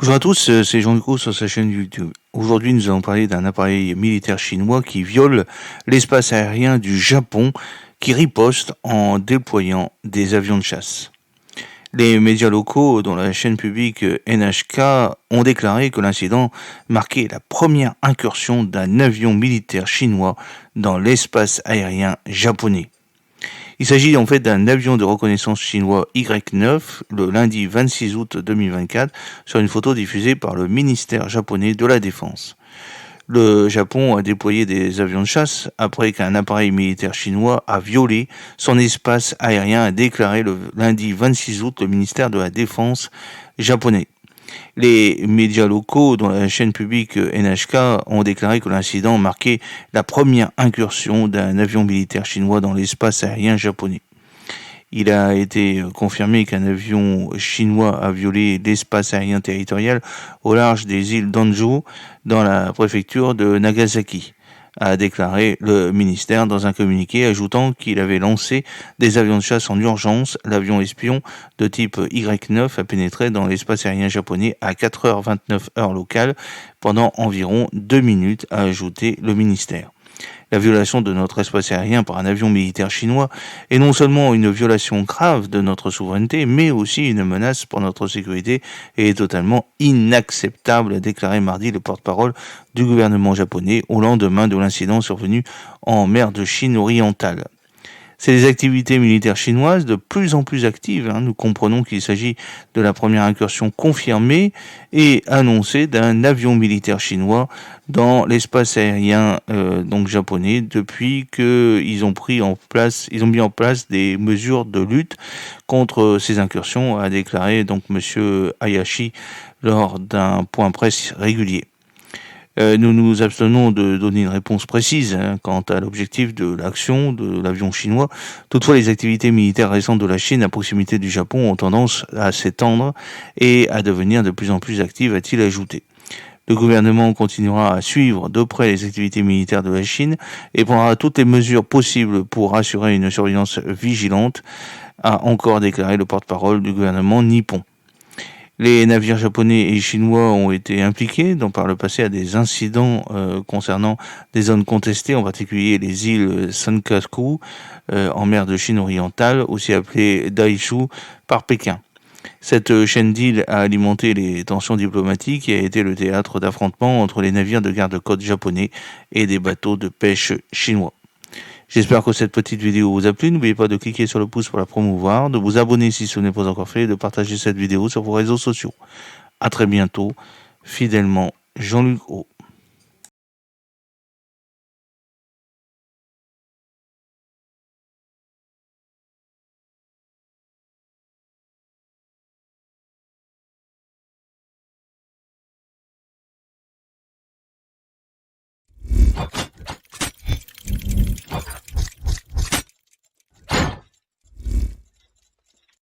Bonjour à tous, c'est Jean-Luc Roux sur sa chaîne YouTube. Aujourd'hui, nous allons parler d'un appareil militaire chinois qui viole l'espace aérien du Japon, qui riposte en déployant des avions de chasse. Les médias locaux, dont la chaîne publique NHK, ont déclaré que l'incident marquait la première incursion d'un avion militaire chinois dans l'espace aérien japonais. Il s'agit en fait d'un avion de reconnaissance chinois Y9 le lundi 26 août 2024 sur une photo diffusée par le ministère japonais de la Défense. Le Japon a déployé des avions de chasse après qu'un appareil militaire chinois a violé son espace aérien, a déclaré le lundi 26 août le ministère de la Défense japonais. Les médias locaux, dont la chaîne publique NHK, ont déclaré que l'incident marquait la première incursion d'un avion militaire chinois dans l'espace aérien japonais. Il a été confirmé qu'un avion chinois a violé l'espace aérien territorial au large des îles d'Anjou, dans la préfecture de Nagasaki, a déclaré le ministère dans un communiqué, ajoutant qu'il avait lancé des avions de chasse en urgence. L'avion espion de type Y9 a pénétré dans l'espace aérien japonais à 4h29 heure locale pendant environ 2 minutes, a ajouté le ministère. La violation de notre espace aérien par un avion militaire chinois est non seulement une violation grave de notre souveraineté, mais aussi une menace pour notre sécurité et est totalement inacceptable, a déclaré mardi le porte-parole du gouvernement japonais au lendemain de l'incident survenu en mer de Chine orientale. C'est des activités militaires chinoises de plus en plus actives. Nous comprenons qu'il s'agit de la première incursion confirmée et annoncée d'un avion militaire chinois dans l'espace aérien japonais depuis qu'ils ont mis en place des mesures de lutte contre ces incursions, a déclaré donc Monsieur Hayashi lors d'un point presse régulier. Nous nous abstenons de donner une réponse précise quant à l'objectif de l'action de l'avion chinois. Toutefois, les activités militaires récentes de la Chine à proximité du Japon ont tendance à s'étendre et à devenir de plus en plus actives, a-t-il ajouté. Le gouvernement continuera à suivre de près les activités militaires de la Chine et prendra toutes les mesures possibles pour assurer une surveillance vigilante, a encore déclaré le porte-parole du gouvernement nippon. Les navires japonais et chinois ont été impliqués par le passé à des incidents concernant des zones contestées, en particulier les îles Senkaku en mer de Chine orientale, aussi appelée Daishu par Pékin. Cette chaîne d'îles a alimenté les tensions diplomatiques et a été le théâtre d'affrontements entre les navires de garde-côte japonais et des bateaux de pêche chinois. J'espère que cette petite vidéo vous a plu. N'oubliez pas de cliquer sur le pouce pour la promouvoir, de vous abonner si ce n'est pas encore fait et de partager cette vidéo sur vos réseaux sociaux. À très bientôt. Fidèlement, Jean-Luc Roux.